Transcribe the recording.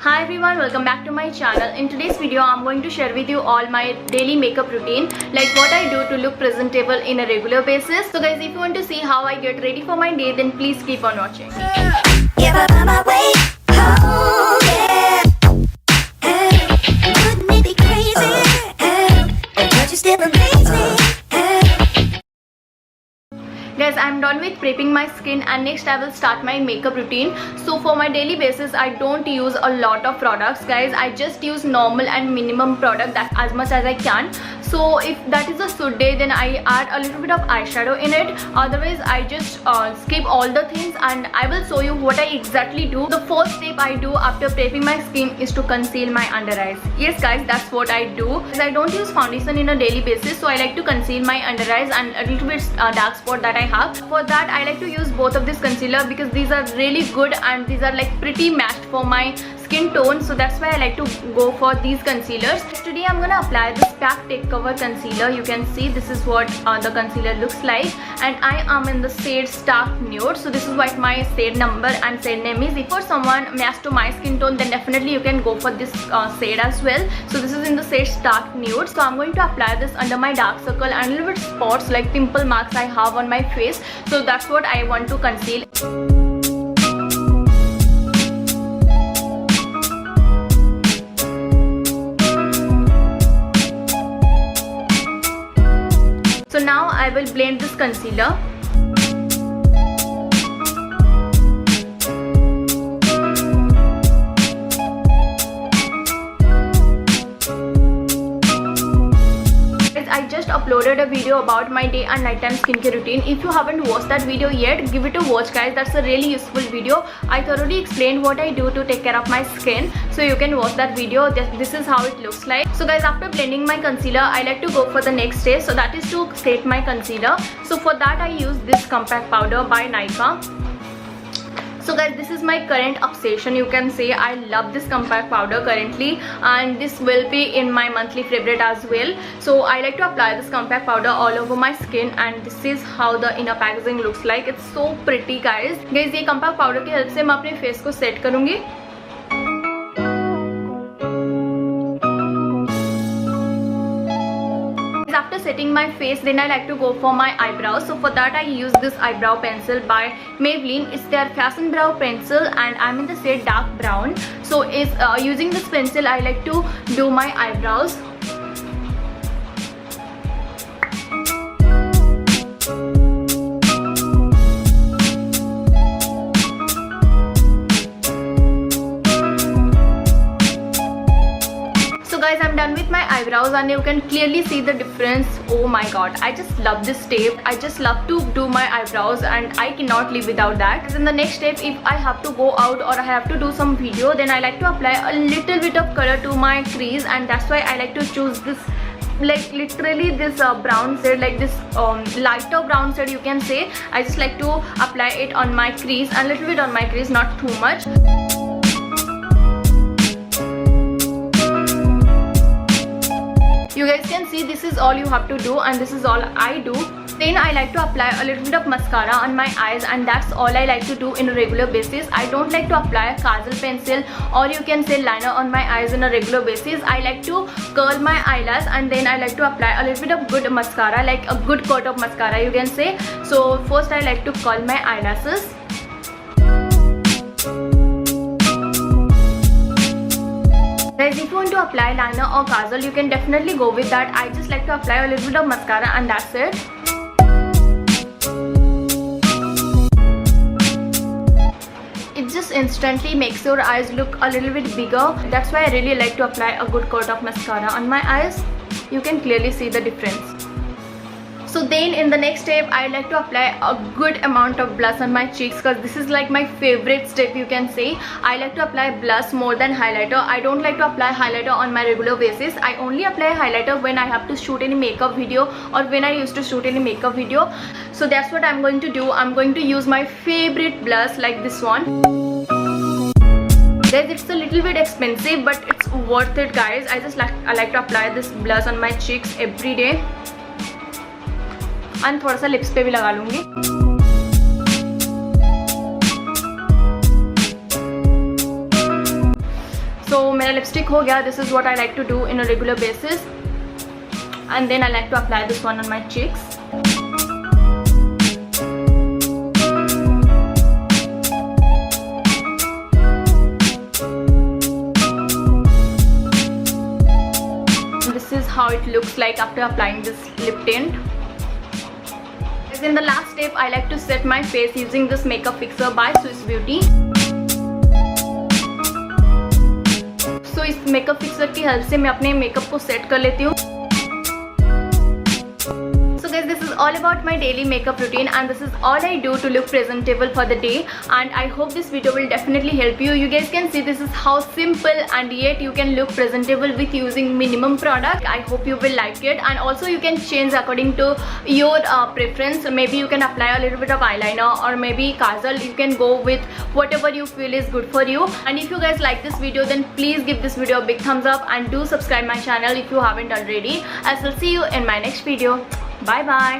Hi everyone, welcome back to my channel. In today's video I'm going to share with you all my daily makeup routine, like what I do to look presentable in a regular basis. So guys, if you want to see how I get ready for my day, then please keep on watching. Guys, I'm done with prepping my skin and next I will start my makeup routine. So for my daily basis I don't use a lot of products guys. I just use normal and minimum product, that as much as I can. So if that is a suit day, then I add a little bit of eyeshadow in it. Otherwise I just skip all the things, and I will show you what I exactly do. The first step I do after prepping my skin is to conceal my under eyes. Yes guys, that's what I do. I don't use foundation in a daily basis, so I like to conceal my under eyes and a little bit dark spot that I have. For that I like to use both of this concealer because these are really good and these are like pretty matched for my skin tone, so that's why I like to go for these concealers. Today I'm gonna apply this PAC Take Cover concealer. You can see this is what the concealer looks like, and I am in the shade Stark Nude. So this is what my shade number and shade name is. If for someone matched to my skin tone, then definitely you can go for this shade as well. So this is in the shade Stark Nude. So I'm going to apply this under my dark circle and a little bit spots like pimple marks I have on my face. So that's what I want to conceal. So now I will blend this concealer. I just uploaded a video about my day and nighttime skincare routine. If you haven't watched that video yet, give it a watch guys. That's a really useful video. I thoroughly explained what I do to take care of my skin, so you can watch that video. This is how it looks like. So guys, after blending my concealer, I like to go for the next stage, so that is to set my concealer. So for that I use this compact powder by Nykaa. So guys, this is my current obsession, you can say. I love this compact powder currently, and this will be in my monthly favorite as well. So I like to apply this compact powder all over my skin, and this is how the inner packaging looks like. It's so pretty guys. Guys, ये compact powder की help से मैं अपने face को set करूँगी. After setting my face, then I like to go for my eyebrows. So for that I use this eyebrow pencil by Maybelline. It's their fashion brow pencil and I'm in the shade dark brown. So using this pencil I like to do my eyebrows. Guys, I'm done with my eyebrows and you can clearly see the difference. Oh my god, I just love this step. I just love to do my eyebrows and I cannot live without that. In the next step, if I have to go out or I have to do some video, then I like to apply a little bit of color to my crease, and that's why I like to choose this, like literally this brown shade, like this lighter brown shade you can say. I just like to apply it on my crease, and a little bit on my crease, not too much. You guys can see this is all you have to do, and this is all I do. Then I like to apply a little bit of mascara on my eyes, and that's all I like to do in a regular basis. I don't like to apply a kajal pencil or you can say liner on my eyes in a regular basis. I like to curl my eyelash, and then I like to apply a little bit of good mascara, like a good coat of mascara you can say. So first I like to curl my eyelashes. Guys, if you want to apply liner or kajal, you can definitely go with that. I just like to apply a little bit of mascara and that's it. It just instantly makes your eyes look a little bit bigger. That's why I really like to apply a good coat of mascara on my eyes. You can clearly see the difference. So then in the next step I like to apply a good amount of blush on my cheeks, because this is like my favorite step you can say. I like to apply blush more than highlighter. I don't like to apply highlighter on my regular basis. I only apply highlighter when I have to shoot any makeup video or when I used to shoot any makeup video. So that's what I'm going to do. I'm going to use my favorite blush like this one. Guys, it's a little bit expensive but it's worth it guys. I like to apply this blush on my cheeks every day. And थोड़ा सा lips पे भी लगा लूँगी। So मेरा lipstick हो गया. This is what I like to do in a regular basis. And then I like to apply this one on my cheeks. This is how it looks like after applying this lip tint. As in the last step, I like to set my face using this makeup fixer by Swiss Beauty. So इस makeup fixer की help से मैं अपने makeup को set कर लेती हूँ. Guys, this is all about my daily makeup routine and this is all I do to look presentable for the day, and I hope this video will definitely help you. You guys can see this is how simple and yet you can look presentable with using minimum product. I hope you will like it, and also you can change according to your preference. Maybe you can apply a little bit of eyeliner or maybe kajal. You can go with whatever you feel is good for you. And if you guys like this video, then please give this video a big thumbs up and do subscribe my channel if you haven't already. I shall see you in my next video. Bye bye.